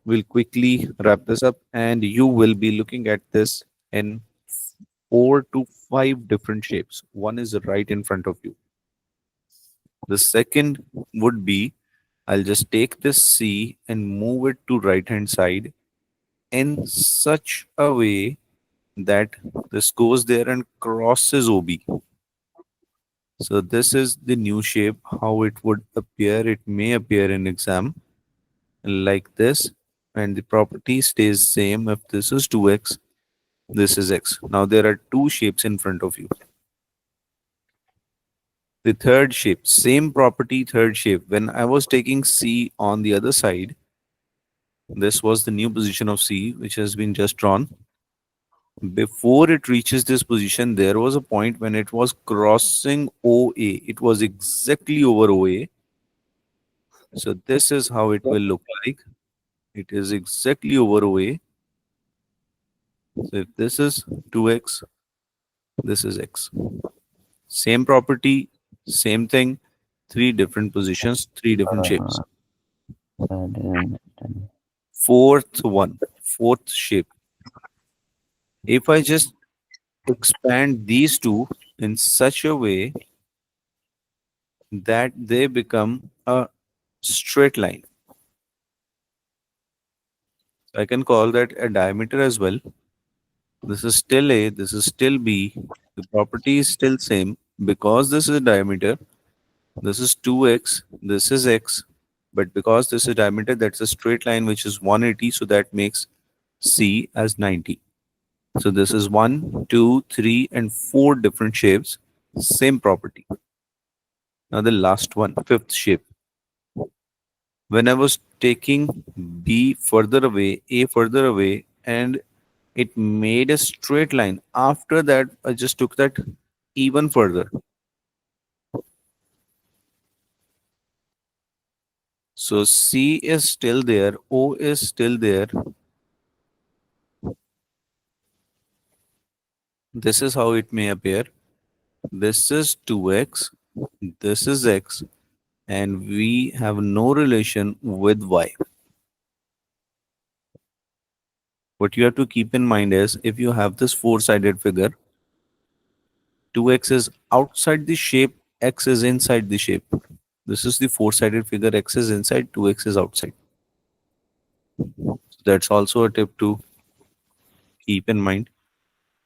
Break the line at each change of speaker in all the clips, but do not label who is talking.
we'll quickly wrap this up, and you will be looking at this in 4 to 5 different shapes. One is right in front of you. The second would be, I'll just take this C and move it to right hand side in such a way that this goes there and crosses OB. So this is the new shape, how it would appear. It may appear in exam like this, and the property stays same. If this is 2x, this is x. Now there are two shapes in front of you. The third shape, same property, third shape. When I was taking C on the other side, this was the new position of C, which has been just drawn. Before it reaches this position, there was a point when it was crossing OA. It was exactly over OA. So this is how it will look like. It is exactly over OA. So if this is 2x, this is x. Same property, same thing, three different positions, three different shapes.
Uh, I didn't understand.
Fourth shape. If I just expand these two in such a way that they become a straight line, I can call that a diameter as well. This is still A, this is still B. The property is still same because this is a diameter. This is 2x, this is x. But because this is diameter, that's a straight line which is 180, so that makes C as 90. So this is 1, 2, 3, and 4 different shapes, same property. Now the last one, fifth shape. When I was taking B further away, A further away, and it made a straight line. After that, I just took that even further. So C is still there, O is still there. This is how it may appear. This is 2x, this is x, and we have no relation with y. What you have to keep in mind is, if you have this four-sided figure, 2x is outside the shape, x is inside the shape. This is the four-sided figure, x is inside, 2x is outside. That's also a tip to keep in mind,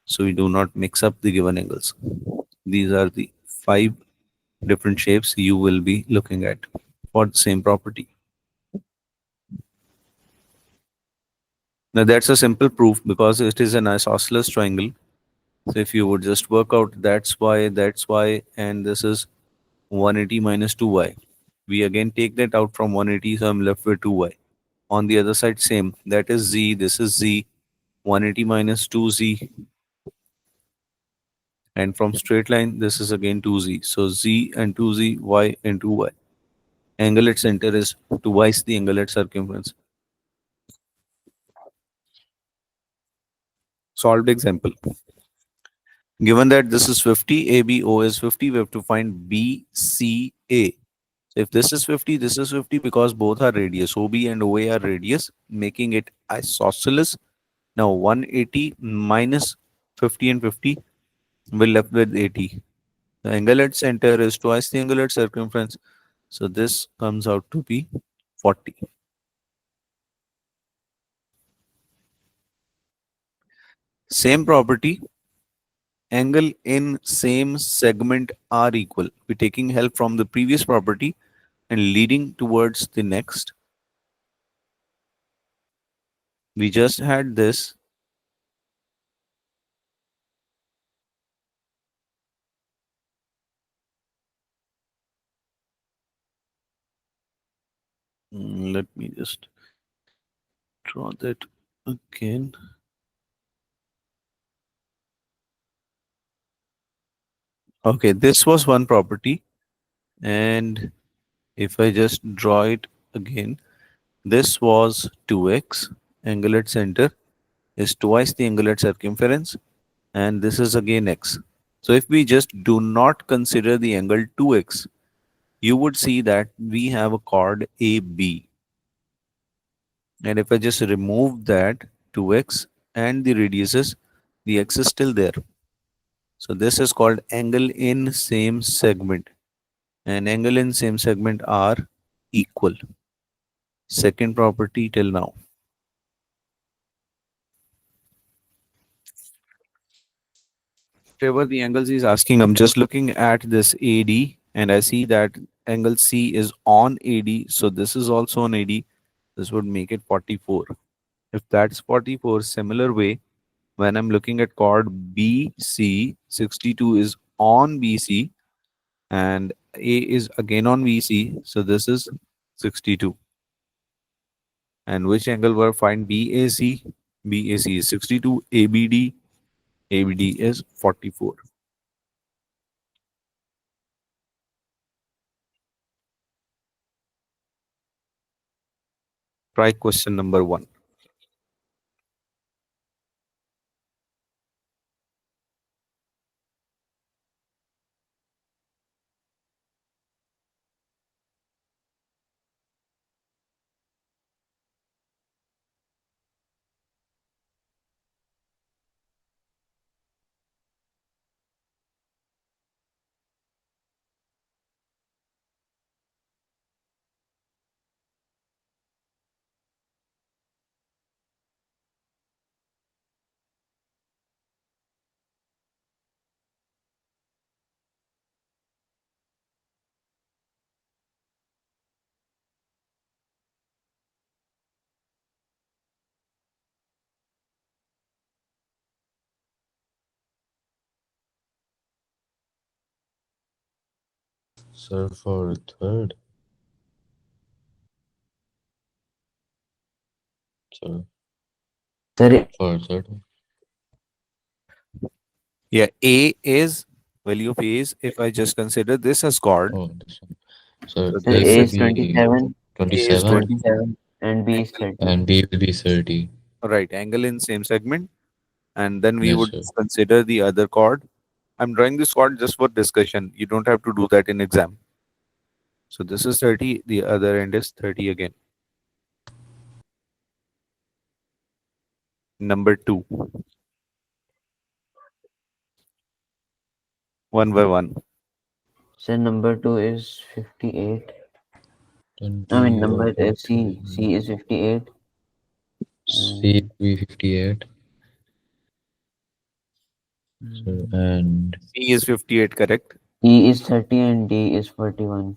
so we do not mix up the given angles. These are the 5 different shapes you will be looking at for the same property. Now that's a simple proof because it is an isosceles triangle. So if you would just work out that's y, and this is 180 minus 2y. We again take that out from 180, so I'm left with 2y. On the other side, same. That is z, this is z, 180 minus 2z. And from straight line, this is again 2z. So z and 2z, y and 2y. Angle at center is twice the angle at circumference. Solved example. Given that this is 50, ABO is 50, we have to find BCA. So if this is 50, this is 50 because both are radius. OB and OA are radius, making it isosceles. Now 180 minus 50 and 50, we're left with 80. The angle at center is twice the angle at circumference. So this comes out to be 40. Same property, angle in same segment are equal. We're taking help from the previous property and leading towards the next. We just had this. Let me just draw that again. Okay, this was one property. And if I just draw it again, this was 2x. Angle at center is twice the angle at circumference. And this is again x. So if we just do not consider the angle 2x, you would see that we have a chord AB. And if I just remove that 2x and the radiuses, the x is still there. So this is called angle in same segment. And angle in same segment are equal. Second property till now. Whatever the angles he's asking, I'm just looking at this AD and I see that angle C is on AD. So this is also on AD. This would make it 44. If that's 44, similar way, when I'm looking at chord BC, 62 is on BC and A is again on VC. So this is 62. And which angle were find BAC? BAC is 62, ABD is 44. Try question number one.
Sir, for third, sir,
Sir,
for third.
Yeah, A is value of A is if I just consider this as chord.
Oh, this one. Sir,
So
sir,
A
this
A
will
is
is
be
27,
A is
27
20
27, and B is
angle,
30.
and B will be 30.
right, angle in same segment. And then we
Yes,
would
sir.
consider the other chord. I'm drawing this chord just for discussion. You don't have to do that in exam. So this is 30, the other end is 30 again. Number two, one by one.
Sir, number 2 is 58. I mean,
20
number
over
C.
3.
C is 58.
C
And,
will be 58. Sir,
mm,
and
C is 58, correct?
E is 30 and D is 41.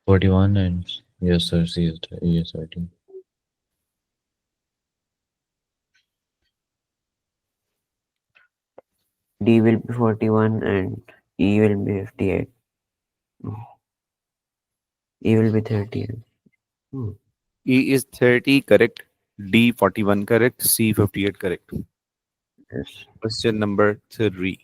41 and yes, sir. C is 30. Yes, 30.
D will be 41 and E will be 58. Mm, E will be 30. Mm,
E is 30, correct. D 41, correct. C 58, correct.
yes.
Question number three.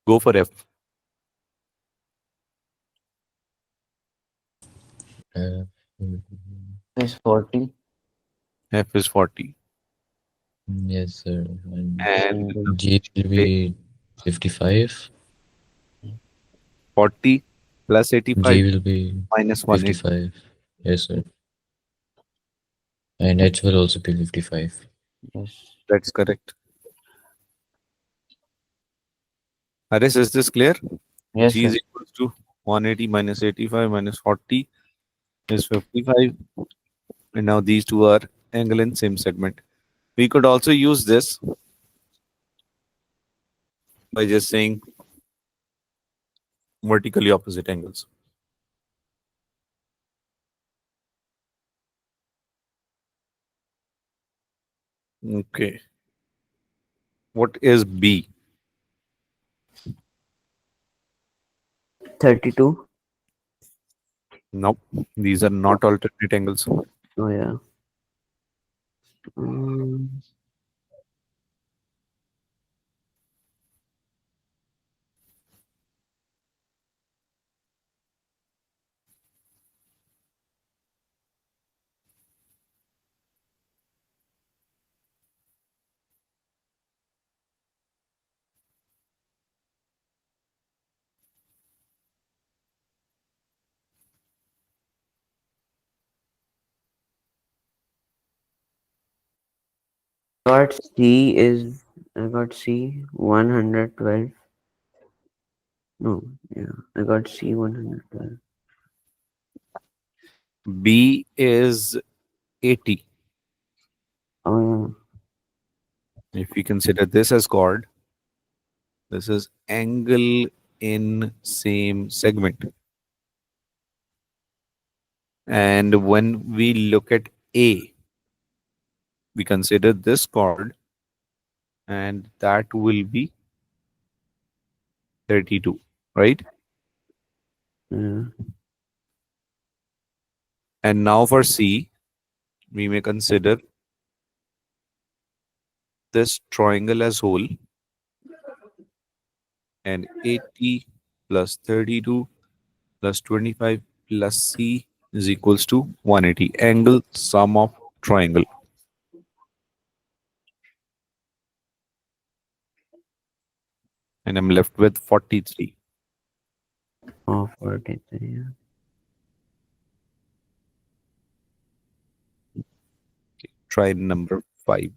Go for F.
Uh,
Is 40
F is 40.
yes, sir. And
And
and
G will
say
be 55.
40 plus 85
G will be
minus 180.
55. Yes, sir. And H will also be 55.
yes.
That's correct. Haris, is this clear?
Yes,
G is
sir.
equals to 180 minus 85 minus 40 is 55. And now these two are angle in same segment. We could also use this by just saying vertically opposite angles. Okay. What is B?
32.
Nope. These are not alternate angles.
Oh, yeah. Mm, got C is I got C 112. No, yeah, I got C 112.
B is 80.
Oh
If we consider this as chord, this is angle in same segment. And when we look at A, we consider this chord, and that will be 32, right?
yeah,
And now for C, we may consider this triangle as whole, and 80 plus 32 plus 25 plus C is equals to 180. Angle sum of triangle. And I'm left with 43.
oh 43. Yeah.
Try number 5.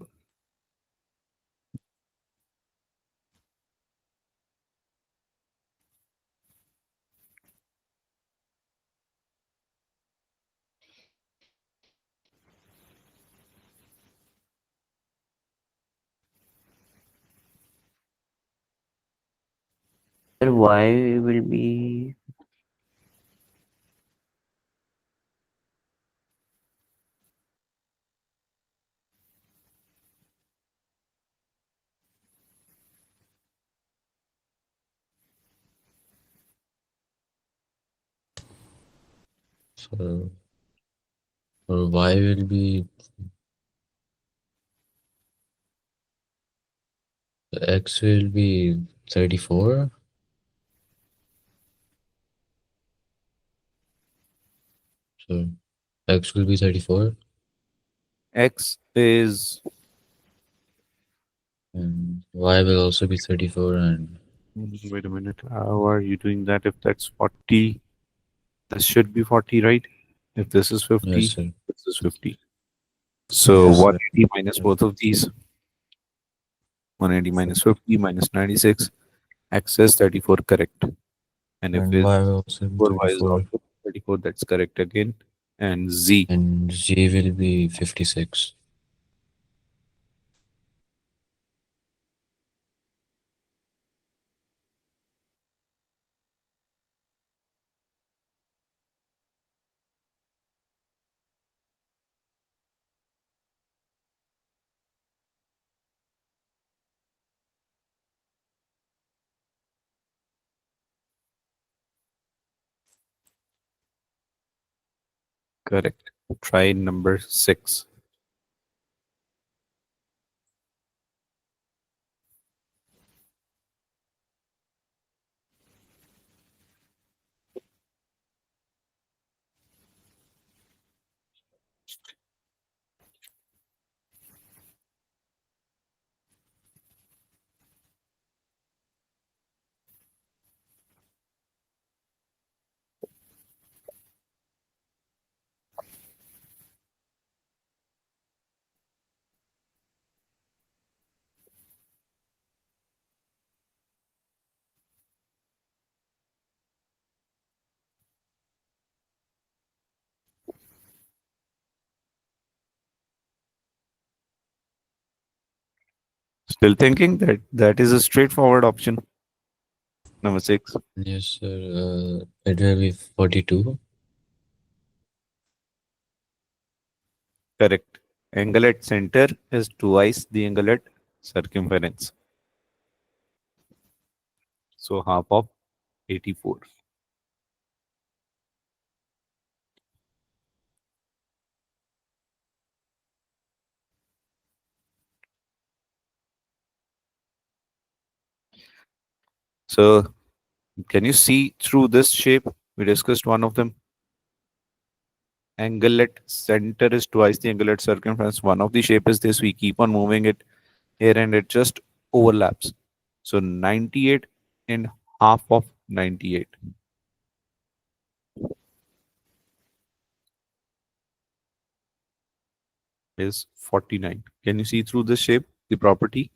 Sir, Y will be
So, or Y will be X will be 34. So X will be 34
X is,
and Y will also be 34 and
wait a minute, how are you doing that? If that's 40, this should be 40, right? If this is
yes
50,
sir.
this is 50. So
Yes sir.
180 minus both of these, 180 minus 50 minus 96, X is 34, correct. And if
And
it's
Y will also be
4, Y is
34
also 34, that's correct again. And Z,
and Z will be 56.
correct. Try number 6. Still thinking that that is a straightforward option. Number 6.
Yes sir. It will be 42
Correct. Angle at center is twice the angle at circumference. So half of 84. So can you see through this shape? We discussed one of them. Angle at center is twice the angle at circumference. One of the shape is this. We keep on moving it here and it just overlaps. So 98 and half of 98. is 49. Can you see through this shape, the property?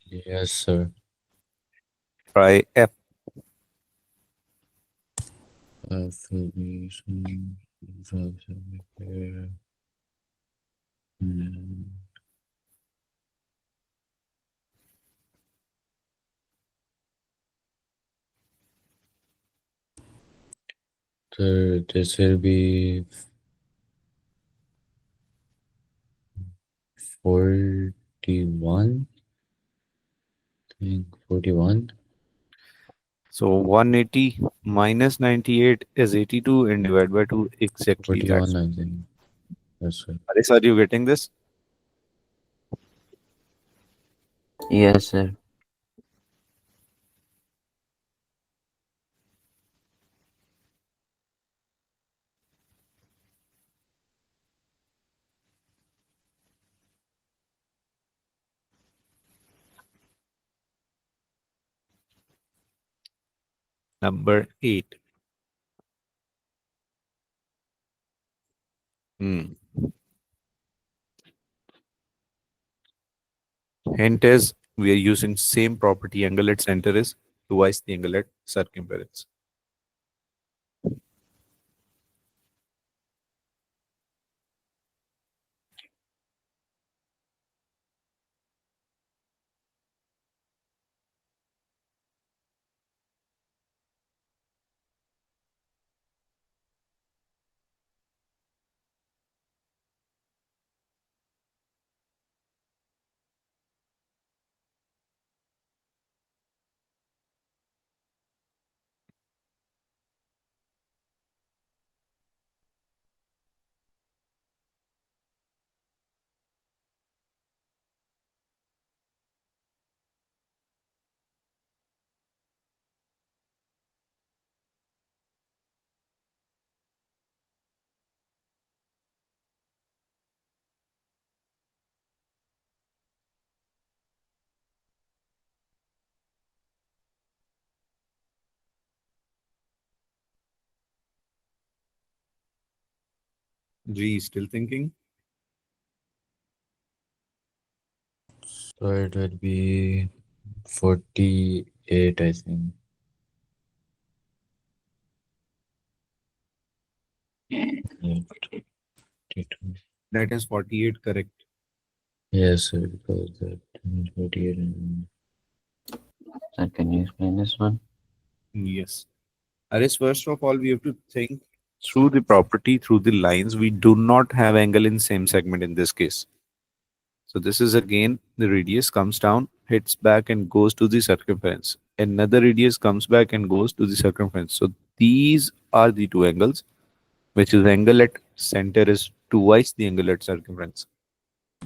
Yes, sir.
Try F.
Affirmation. Mm, So this will be 41. I think 41.
So 180 minus 98 is 82 and divide by 2 exactly.
41,
That's
I think. Yes, sir.
Aris, are you getting this?
Yes, sir.
Number 8. Hmm. Hint is we are using same property. Angle at center is twice the angle at circumference. G, still thinking?
So it will be 48, I think. Yeah, 42.
That is 48 correct.
Yes, sir, because that 48 and
Sir, can you explain this one?
Yes. Aris, first of all, we have to think through the property, through the lines. We do not have angle in same segment in this case. So this is again the radius comes down, hits back and goes to the circumference. Another radius comes back and goes to the circumference. So these are the two angles, which is angle at center is twice the angle at circumference.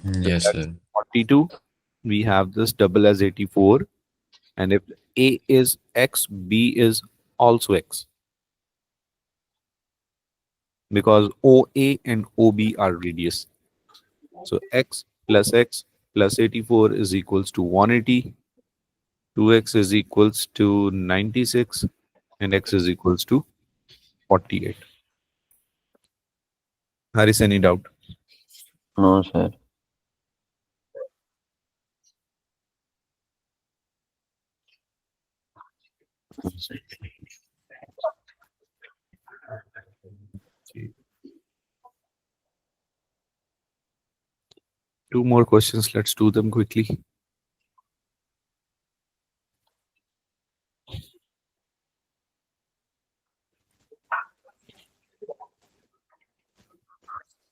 So
yes,
that's
sir.
42. We have this double as 84. And if A is X, B is also X because OA and OB are radius. So X plus 84 is equals to 180. 2x is equals to 96 and x is equals to 48. Haris, any doubt?
No, sir.
Okay. Two more questions. Let's do them quickly.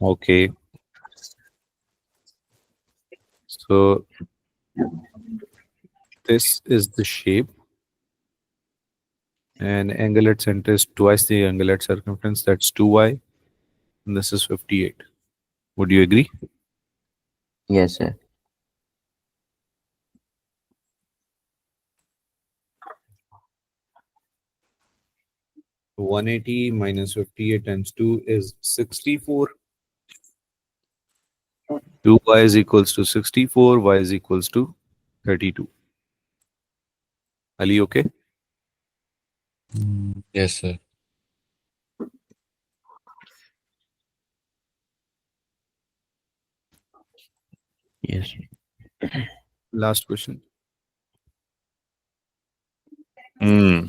Okay. So this is the shape and angle at center is twice the angle at circumference. That's 2y. And this is 58. Would you agree?
Yes, sir.
180 minus 58 times 2 is 64. 2y is equals to 64. Y is equals to 32. Ali, okay?
Yes, sir.
Yes.
Last question. Hmm.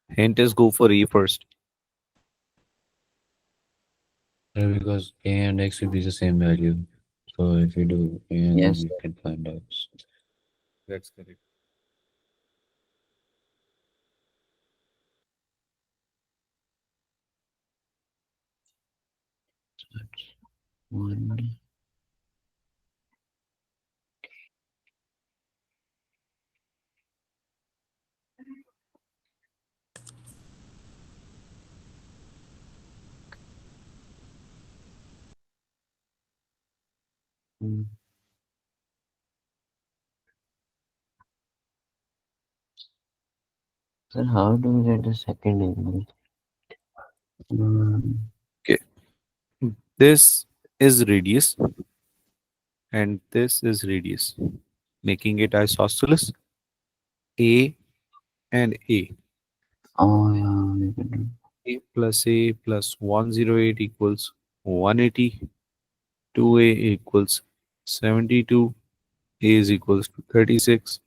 Hint is go for A first.
Because A and X will be the same value. So if you do A and then
Yes.
you can find X.
That's correct.
That's one. Mm. Sir, how do we get the second angle? Mm.
Okay. This is radius and this is radius, making it isosceles A and A.
Oh, yeah, we can do.
A plus 108 equals 180. 2A equals 72. A is equals to 36.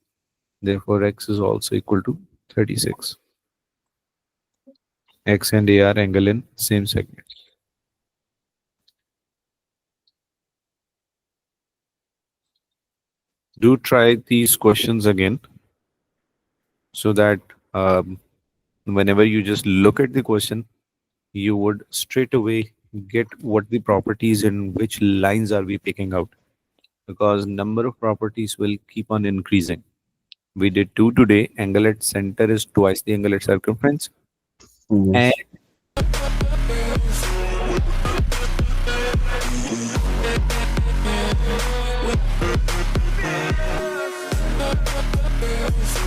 Therefore, X is also equal to 36. X and A are angle in same segment. Do try these questions again so that whenever you just look at the question, you would straight away get what the properties and which lines are we picking out, because number of properties will keep on increasing. We did two today. Angle at center is twice the angle at circumference, and
Yes.